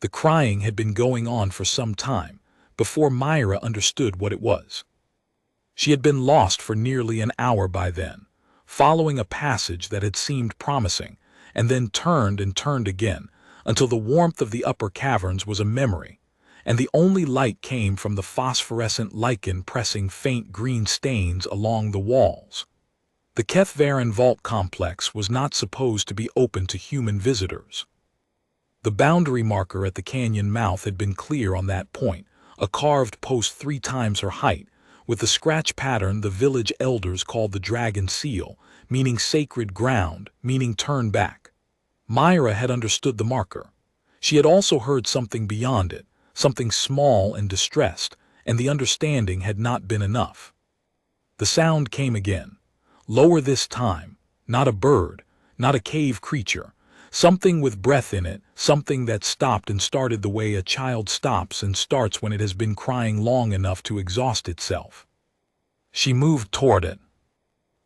The crying had been going on for some time, before Mira understood what it was. She had been lost for nearly an hour by then, following a passage that had seemed promising, and then turned and turned again, until the warmth of the upper caverns was a memory, and the only light came from the phosphorescent lichen pressing faint green stains along the walls. The Keth-Varan vault complex was not supposed to be open to human visitors. The boundary marker at the canyon mouth had been clear on that point, a carved post 3 times her height, with the scratch pattern the village elders called the dragon seal, meaning sacred ground, meaning turn back. Mira had understood the marker. She had also heard something beyond it, something small and distressed, and the understanding had not been enough. The sound came again, lower this time, not a bird, not a cave creature, something with breath in it, something that stopped and started the way a child stops and starts when it has been crying long enough to exhaust itself. She moved toward it.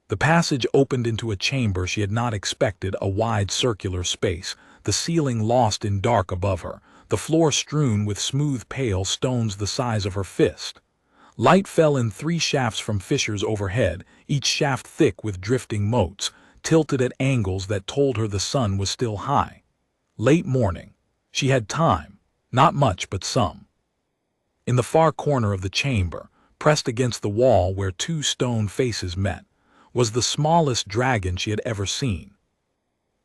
The passage opened into a chamber she had not expected, a wide circular space, the ceiling lost in dark above her, the floor strewn with smooth pale stones the size of her fist. Light fell in 3 shafts from fissures overhead, each shaft thick with drifting motes, tilted at angles that told her the sun was still high. Late morning. She had time, not much but some. In the far corner of the chamber, pressed against the wall where 2 stone faces met, was the smallest dragon she had ever seen.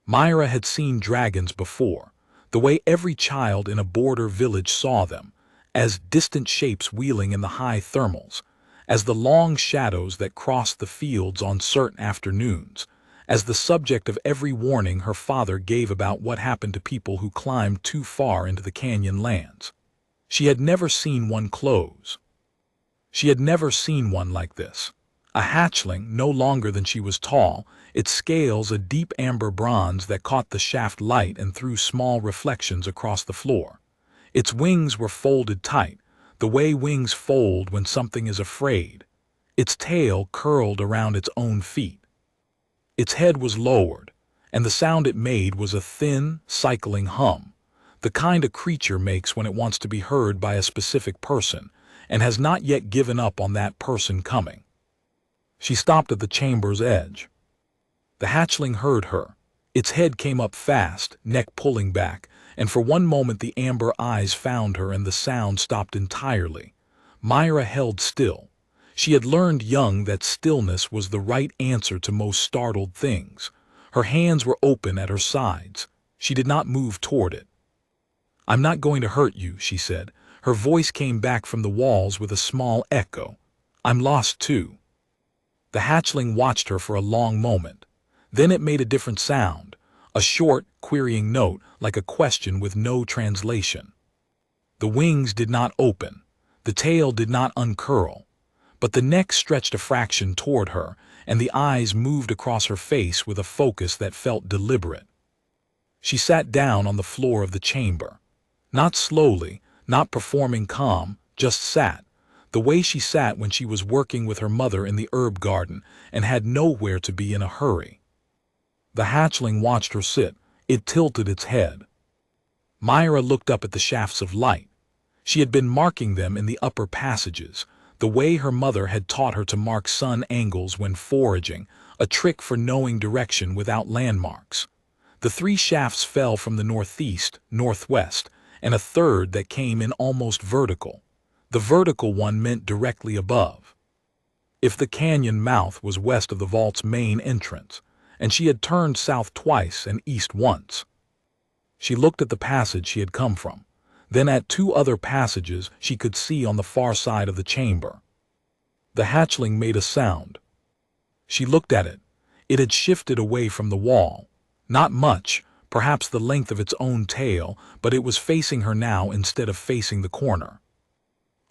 Mira had seen dragons before, the way every child in a border village saw them, as distant shapes wheeling in the high thermals, as the long shadows that crossed the fields on certain afternoons, as the subject of every warning her father gave about what happened to people who climbed too far into the canyon lands. She had never seen one close. She had never seen one like this. A hatchling no longer than she was tall, its scales a deep amber bronze that caught the shaft light and threw small reflections across the floor. Its wings were folded tight, the way wings fold when something is afraid. Its tail curled around its own feet. Its head was lowered, and the sound it made was a thin, cycling hum, the kind a creature makes when it wants to be heard by a specific person, and has not yet given up on that person coming. She stopped at the chamber's edge. The hatchling heard her. Its head came up fast, neck pulling back, and for one moment the amber eyes found her and the sound stopped entirely. Mira held still. She had learned young that stillness was the right answer to most startled things. Her hands were open at her sides. She did not move toward it. "I'm not going to hurt you," she said. Her voice came back from the walls with a small echo. "I'm lost too." The hatchling watched her for a long moment. Then it made a different sound, a short, querying note like a question with no translation. The wings did not open. The tail did not uncurl. But the neck stretched a fraction toward her, and the eyes moved across her face with a focus that felt deliberate. She sat down on the floor of the chamber. Not slowly, not performing calm, just sat, the way she sat when she was working with her mother in the herb garden and had nowhere to be in a hurry. The hatchling watched her sit. It tilted its head. Mira looked up at the shafts of light. She had been marking them in the upper passages, the way her mother had taught her to mark sun angles when foraging, a trick for knowing direction without landmarks. The 3 shafts fell from the northeast, northwest, and a third that came in almost vertical. The vertical one meant directly above. If the canyon mouth was west of the vault's main entrance, and she had turned south twice and east once. She looked at the passage she had come from, then at 2 other passages she could see on the far side of the chamber. The hatchling made a sound. She looked at it. It had shifted away from the wall. Not much, perhaps the length of its own tail, but it was facing her now instead of facing the corner.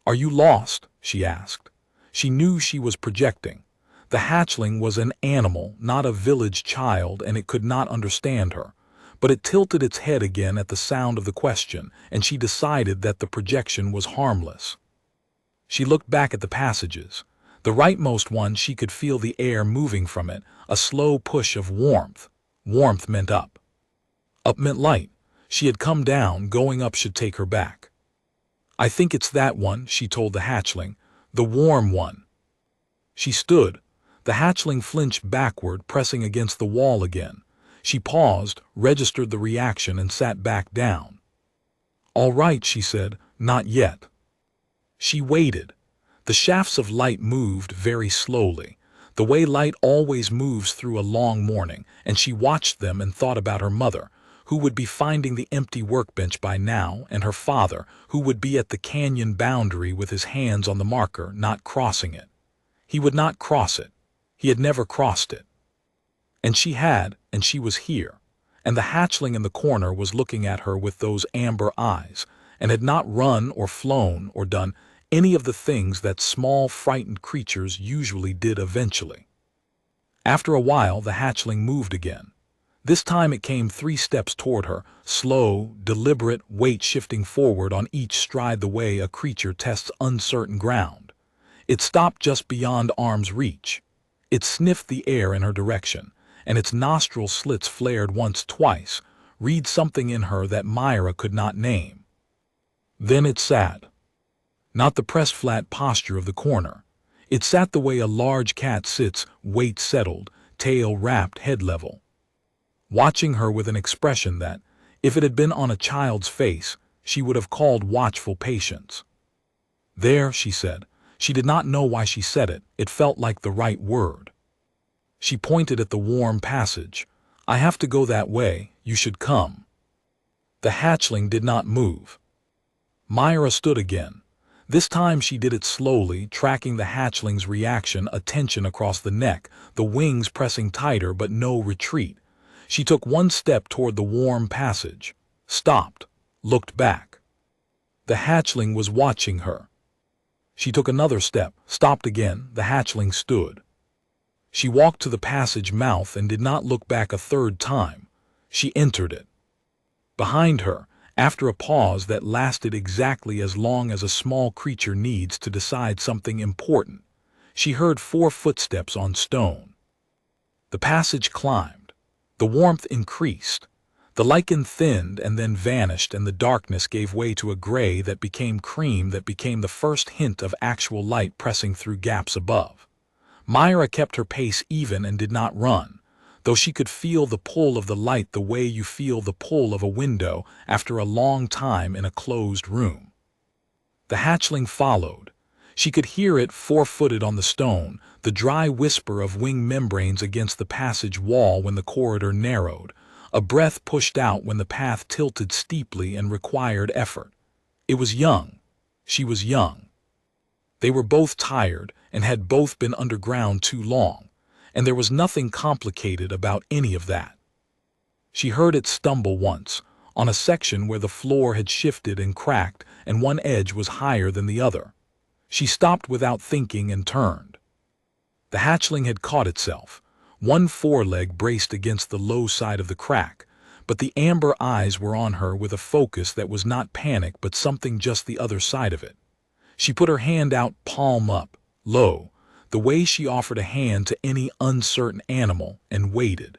"Are you lost?" she asked. She knew she was projecting. The hatchling was an animal, not a village child, and it could not understand her. But it tilted its head again at the sound of the question, and she decided that the projection was harmless. She looked back at the passages. The rightmost one, she could feel the air moving from it, a slow push of warmth. Warmth meant up. Up meant light. She had come down, going up should take her back. "I think it's that one," she told the hatchling. "The warm one." She stood. The hatchling flinched backward, pressing against the wall again. She paused, registered the reaction, and sat back down. "All right," she said, "not yet." She waited. The shafts of light moved very slowly, the way light always moves through a long morning, and she watched them and thought about her mother, who would be finding the empty workbench by now, and her father, who would be at the canyon boundary with his hands on the marker, not crossing it. He would not cross it. He had never crossed it. And she had, and she was here, and the hatchling in the corner was looking at her with those amber eyes, and had not run or flown or done any of the things that small, frightened creatures usually did eventually. After a while, the hatchling moved again. This time it came 3 steps toward her, slow, deliberate, weight shifting forward on each stride the way a creature tests uncertain ground. It stopped just beyond arm's reach. It sniffed the air in her direction, and its nostril slits flared once, twice, read something in her that Mira could not name. Then it sat. Not the pressed flat posture of the corner. It sat the way a large cat sits, weight settled, tail wrapped, head level, watching her with an expression that, if it had been on a child's face, she would have called watchful patience. "There," she said. She did not know why she said it. It felt like the right word. She pointed at the warm passage. "I have to go that way. You should come." The hatchling did not move. Mira stood again. This time she did it slowly, tracking the hatchling's reaction, a tension across the neck, the wings pressing tighter but no retreat. She took 1 step toward the warm passage, stopped, looked back. The hatchling was watching her. She took another step, stopped again. The hatchling stood. She walked to the passage mouth and did not look back a 3rd time. She entered it. Behind her, after a pause that lasted exactly as long as a small creature needs to decide something important, she heard 4 footsteps on stone. The passage climbed. The warmth increased. The lichen thinned and then vanished, and the darkness gave way to a gray that became cream, that became the first hint of actual light pressing through gaps above. Mira kept her pace even and did not run, though she could feel the pull of the light the way you feel the pull of a window after a long time in a closed room. The hatchling followed. She could hear it 4-footed on the stone, the dry whisper of wing membranes against the passage wall when the corridor narrowed, a breath pushed out when the path tilted steeply and required effort. It was young. She was young. They were both tired and had both been underground too long, and there was nothing complicated about any of that. She heard it stumble once, on a section where the floor had shifted and cracked and one edge was higher than the other. She stopped without thinking and turned. The hatchling had caught itself. One foreleg braced against the low side of the crack, but the amber eyes were on her with a focus that was not panic but something just the other side of it. She put her hand out, palm up, low, the way she offered a hand to any uncertain animal, and waited.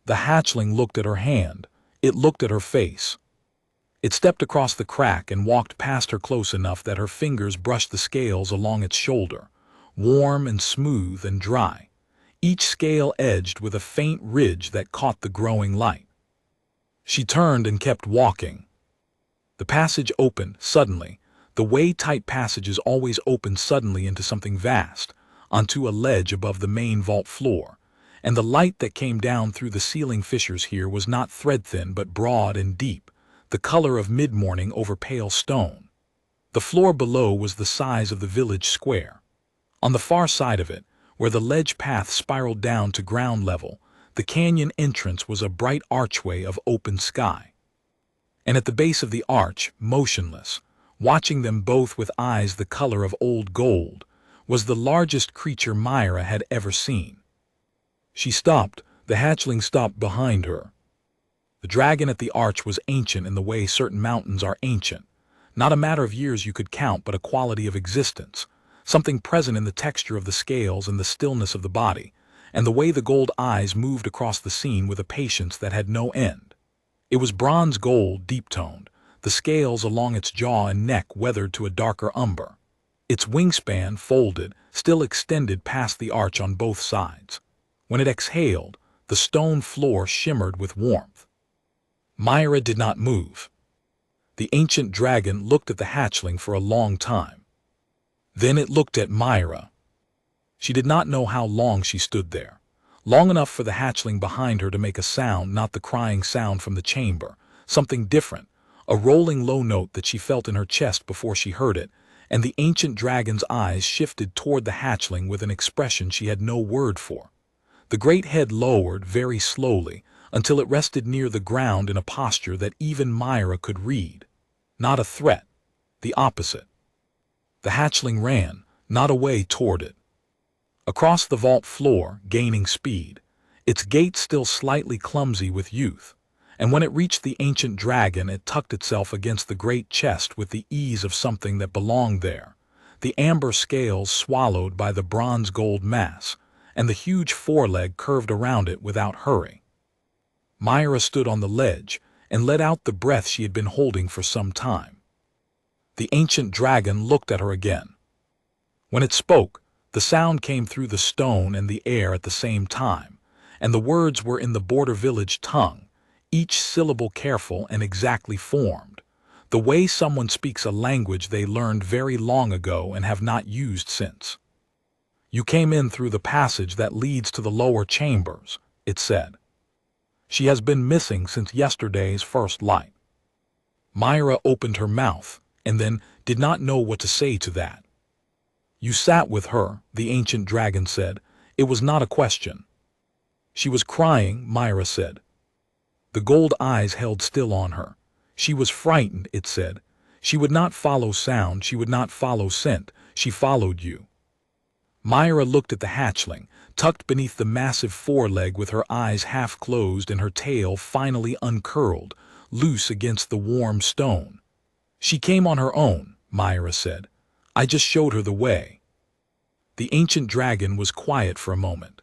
The hatchling looked at her hand. It looked at her face. It stepped across the crack and walked past her close enough that her fingers brushed the scales along its shoulder, warm and smooth and dry, each scale edged with a faint ridge that caught the growing light. She turned and kept walking. The passage opened suddenly, the way tight passages always open suddenly into something vast, onto a ledge above the main vault floor, and the light that came down through the ceiling fissures here was not thread-thin but broad and deep, the color of mid-morning over pale stone. The floor below was the size of the village square. On the far side of it, where the ledge path spiraled down to ground level, the canyon entrance was a bright archway of open sky. And at the base of the arch, motionless, watching them both with eyes the color of old gold, was the largest creature Mira had ever seen. She stopped. The hatchling stopped behind her. The dragon at the arch was ancient in the way certain mountains are ancient, not a matter of years you could count but a quality of existence, something present in the texture of the scales and the stillness of the body, and the way the gold eyes moved across the scene with a patience that had no end. It was bronze gold, deep-toned, the scales along its jaw and neck weathered to a darker umber. Its wingspan, folded, still extended past the arch on both sides. When it exhaled, the stone floor shimmered with warmth. Mira did not move. The ancient dragon looked at the hatchling for a long time. Then it looked at Mira. She did not know how long she stood there. Long enough for the hatchling behind her to make a sound, not the crying sound from the chamber. Something different, a rolling low note that she felt in her chest before she heard it, and the ancient dragon's eyes shifted toward the hatchling with an expression she had no word for. The great head lowered very slowly until it rested near the ground in a posture that even Mira could read. Not a threat, the opposite. The hatchling ran, not away toward it. Across the vault floor, gaining speed, its gait still slightly clumsy with youth, and when it reached the ancient dragon it tucked itself against the great chest with the ease of something that belonged there, the amber scales swallowed by the bronze-gold mass, and the huge foreleg curved around it without hurry. Mira stood on the ledge and let out the breath she had been holding for some time. The ancient dragon looked at her again. When it spoke, the sound came through the stone and the air at the same time, and the words were in the border village tongue, each syllable careful and exactly formed, the way someone speaks a language they learned very long ago and have not used since. "You came in through the passage that leads to the lower chambers," it said. "She has been missing since yesterday's first light." Mira opened her mouth and then did not know what to say to that. "You sat with her," the ancient dragon said. "It was not a question." "She was crying," Mira said. The gold eyes held still on her. "She was frightened," it said. "She would not follow sound, she would not follow scent, she followed you." Mira looked at the hatchling, tucked beneath the massive foreleg with her eyes half closed and her tail finally uncurled, loose against the warm stone. "She came on her own," Mira said. "I just showed her the way." The ancient dragon was quiet for a moment.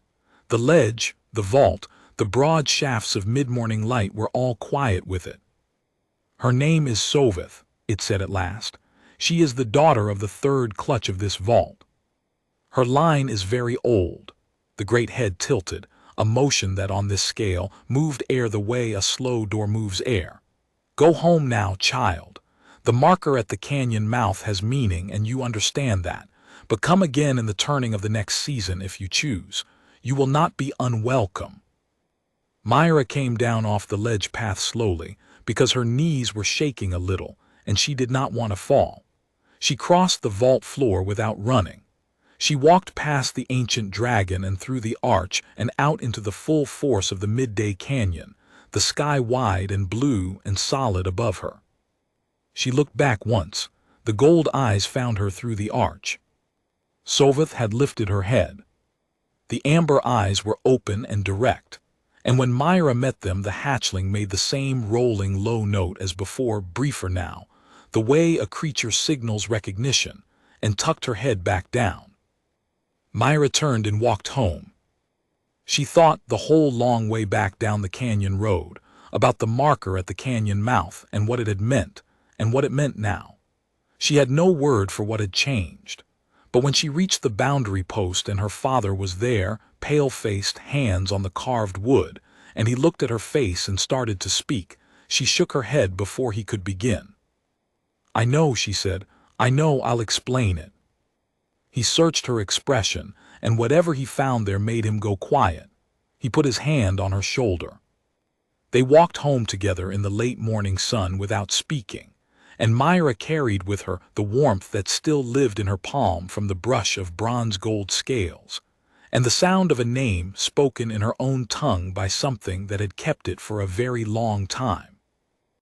The ledge, the vault, the broad shafts of mid-morning light were all quiet with it. "Her name is Soveth," it said at last. "She is the daughter of the third clutch of this vault. Her line is very old." The great head tilted, a motion that on this scale moved air the way a slow door moves air. "Go home now, child. The marker at the canyon mouth has meaning and you understand that, but come again in the turning of the next season if you choose. You will not be unwelcome." Mira came down off the ledge path slowly because her knees were shaking a little and she did not want to fall. She crossed the vault floor without running. She walked past the ancient dragon and through the arch and out into the full force of the midday canyon, the sky wide and blue and solid above her. She looked back once. The gold eyes found her through the arch. Soveth had lifted her head. The amber eyes were open and direct, and when Mira met them the hatchling made the same rolling low note as before, briefer now, the way a creature signals recognition, and tucked her head back down. Mira turned and walked home. She thought the whole long way back down the canyon road, about the marker at the canyon mouth and what it had meant, and what it meant now. She had no word for what had changed. But when she reached the boundary post and her father was there, pale-faced, hands on the carved wood, and he looked at her face and started to speak, she shook her head before he could begin. "I know," she said. "I know, I'll explain it." He searched her expression, and whatever he found there made him go quiet. He put his hand on her shoulder. They walked home together in the late morning sun without speaking, and Mira carried with her the warmth that still lived in her palm from the brush of bronze-gold scales, and the sound of a name spoken in her own tongue by something that had kept it for a very long time.